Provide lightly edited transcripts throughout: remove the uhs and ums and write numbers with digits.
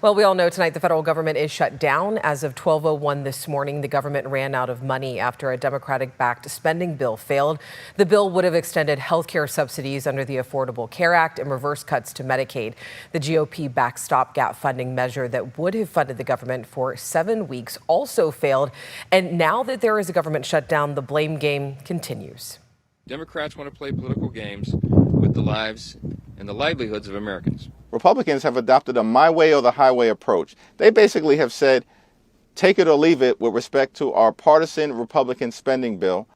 Well, we all know tonight the federal government is shut down. As of 12:01 this morning, the government ran out of money after a Democratic-backed spending bill failed. The bill would have extended health care subsidies under the Affordable Care Act and reverse cuts to Medicaid. The GOP-backed stopgap funding measure that would have funded the government for 7 weeks also failed. And now that there is a government shutdown, the blame game continues. Democrats want to play political games with the lives and the livelihoods of Americans. Republicans have adopted a my way or the highway approach. They basically have said, take it or leave it with respect to our partisan Republican spending bill.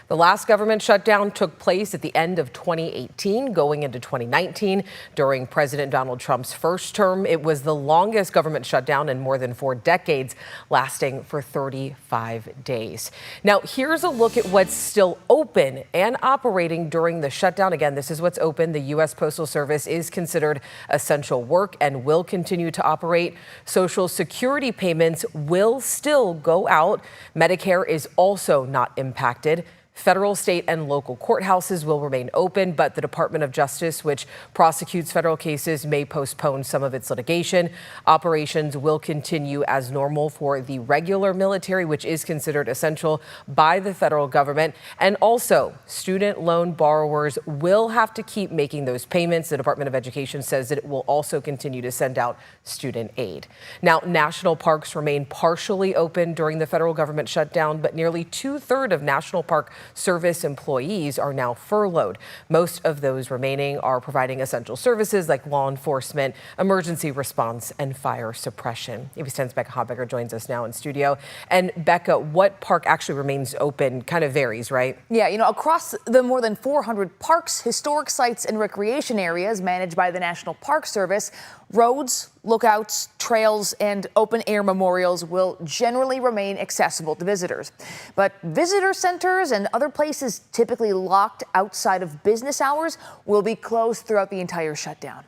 The last government shutdown took place at the end of 2018, going into 2019. During President Donald Trump's first term, it was the longest government shutdown in more than 4 decades, lasting for 35 days. Now, here's a look at what's still open and operating during the shutdown. Again, this is what's open. The U.S. Postal Service is considered essential work and will continue to operate. Social Security payments will still go out. Medicare is also not impacted. Federal, state, and local courthouses will remain open, but the Department of Justice, which prosecutes federal cases, may postpone some of its litigation. Operations will continue as normal for the regular military, which is considered essential by the federal government. And also, student loan borrowers will have to keep making those payments. The Department of Education says that it will also continue to send out student aid. Now, national parks remain partially open during the federal government shutdown, but nearly 2/3 of National Park Service employees are now furloughed. Most of those remaining are providing essential services like law enforcement, emergency response, and fire suppression. ABC10's Becca Hotbecker joins us now in studio. And Becca, what park actually remains open kind of varies, right? Yeah, across the more than 400 parks, historic sites, and recreation areas managed by the National Park Service, roads, lookouts, trails, and open-air memorials will generally remain accessible to visitors. But visitor centers and other places typically locked outside of business hours will be closed throughout the entire shutdown.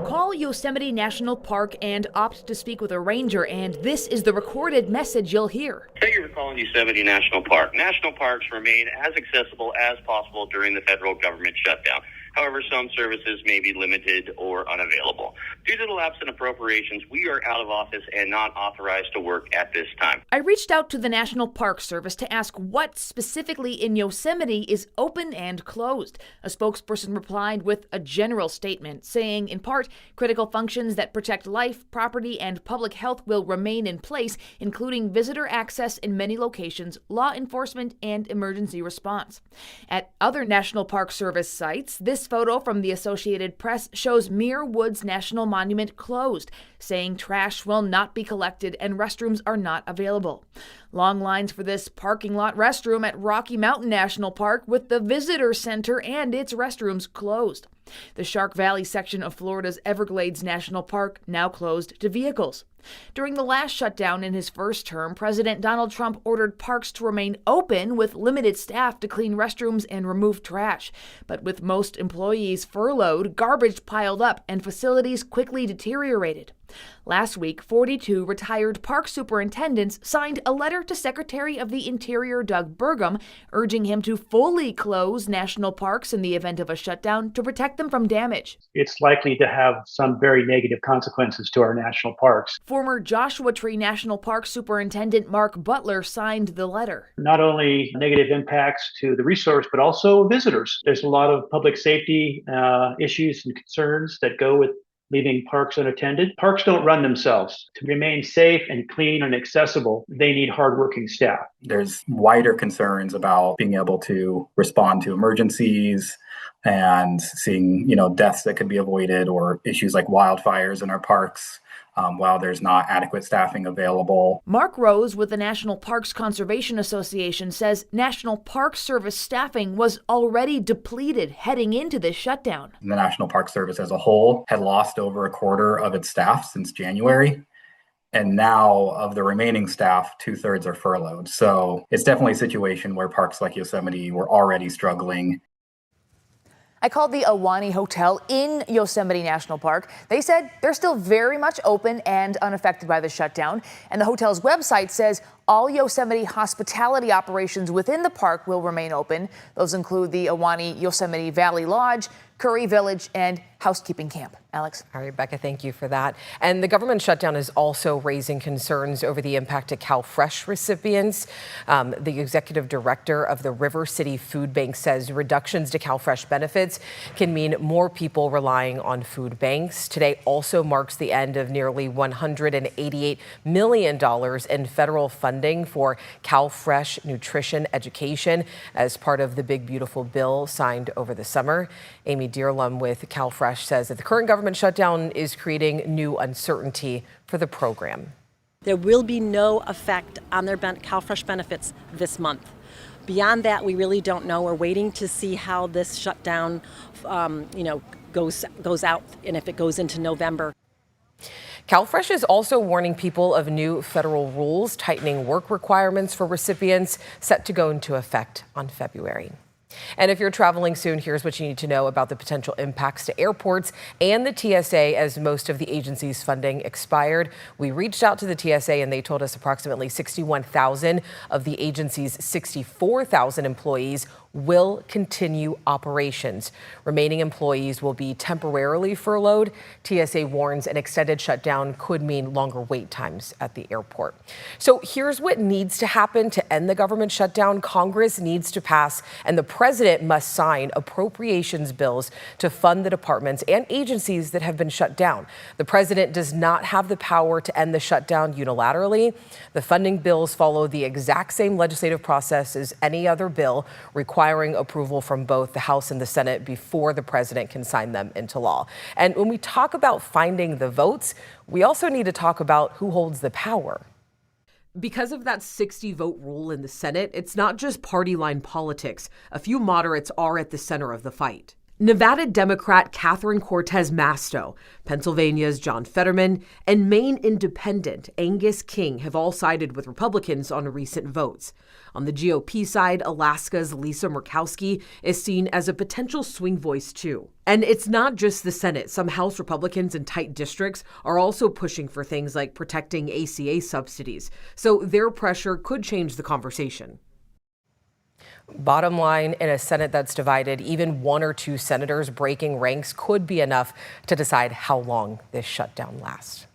Call Yosemite National Park and opt to speak with a ranger, and this is the recorded message you'll hear. Thank you for calling Yosemite National Park. National parks remain as accessible as possible during the federal government shutdown. However, some services may be limited or unavailable. Due to the lapse in appropriations, we are out of office and not authorized to work at this time. I reached out to the National Park Service to ask what specifically in Yosemite is open and closed. A spokesperson replied with a general statement saying, in part, critical functions that protect life, property, and public health will remain in place, including visitor access in many locations, law enforcement, and emergency response. At other National Park Service sites, this photo from the Associated Press shows Muir Woods National Monument closed, saying trash will not be collected and restrooms are not available. Long lines for this parking lot restroom at Rocky Mountain National Park, with the visitor center and its restrooms closed. The Shark Valley section of Florida's Everglades National Park now closed to vehicles. During the last shutdown in his first term, President Donald Trump ordered parks to remain open with limited staff to clean restrooms and remove trash. But with most employees furloughed, garbage piled up and facilities quickly deteriorated. Last week, 42 retired park superintendents signed a letter to Secretary of the Interior Doug Burgum, urging him to fully close national parks in the event of a shutdown to protect them from damage. It's likely to have some very negative consequences to our national parks. Former Joshua Tree National Park Superintendent Mark Butler signed the letter. Not only negative impacts to the resource, but also visitors. There's a lot of public safety issues and concerns that go with leaving parks unattended. Parks don't run themselves. To remain safe and clean and accessible, they need hardworking staff. There's wider concerns about being able to respond to emergencies and seeing, deaths that could be avoided, or issues like wildfires in our parks. While there's not adequate staffing available. Mark Rose with the National Parks Conservation Association says National Park Service staffing was already depleted heading into this shutdown. The National Park Service as a whole had lost over a quarter of its staff since January. And now of the remaining staff, 2/3 are furloughed. So it's definitely a situation where parks like Yosemite were already struggling. I called the Ahwahnee Hotel in Yosemite National Park. They said they're still very much open and unaffected by the shutdown. And the hotel's website says All Yosemite hospitality operations within the park will remain open. Those include the Ahwahnee Yosemite Valley Lodge, Curry Village, and housekeeping camp. Alex. All right, Becca, thank you for that. And the government shutdown is also raising concerns over the impact to CalFresh recipients. The executive director of the River City Food Bank says reductions to CalFresh benefits can mean more people relying on food banks. Today also marks the end of nearly $188 million in federal funding for CalFresh nutrition education as part of the Big Beautiful Bill signed over the summer. Amy Dearlum with CalFresh says that the current government shutdown is creating new uncertainty for the program. There will be no effect on their CalFresh benefits this month. Beyond that, we really don't know. We're waiting to see how this shutdown, goes out and if it goes into November. CalFresh is also warning people of new federal rules tightening work requirements for recipients set to go into effect on February. And if you're traveling soon, here's what you need to know about the potential impacts to airports and the TSA as most of the agency's funding expired. We reached out to the TSA and they told us approximately 61,000 of the agency's 64,000 employees will continue operations. Remaining employees will be temporarily furloughed. TSA warns an extended shutdown could mean longer wait times at the airport. So here's what needs to happen to end the government shutdown. Congress needs to pass and the president must sign appropriations bills to fund the departments and agencies that have been shut down. The president does not have the power to end the shutdown unilaterally. The funding bills follow the exact same legislative process as any other bill, requiring approval from both the House and the Senate before the president can sign them into law. And when we talk about finding the votes, we also need to talk about who holds the power. Because of that 60-vote rule in the Senate, it's not just party line politics. A few moderates are at the center of the fight. Nevada Democrat Catherine Cortez Masto, Pennsylvania's John Fetterman, and Maine Independent Angus King have all sided with Republicans on recent votes. On the GOP side, Alaska's Lisa Murkowski is seen as a potential swing voice too. And it's not just the Senate. Some House Republicans in tight districts are also pushing for things like protecting ACA subsidies. So their pressure could change the conversation. Bottom line, in a Senate that's divided, even one or two senators breaking ranks could be enough to decide how long this shutdown lasts.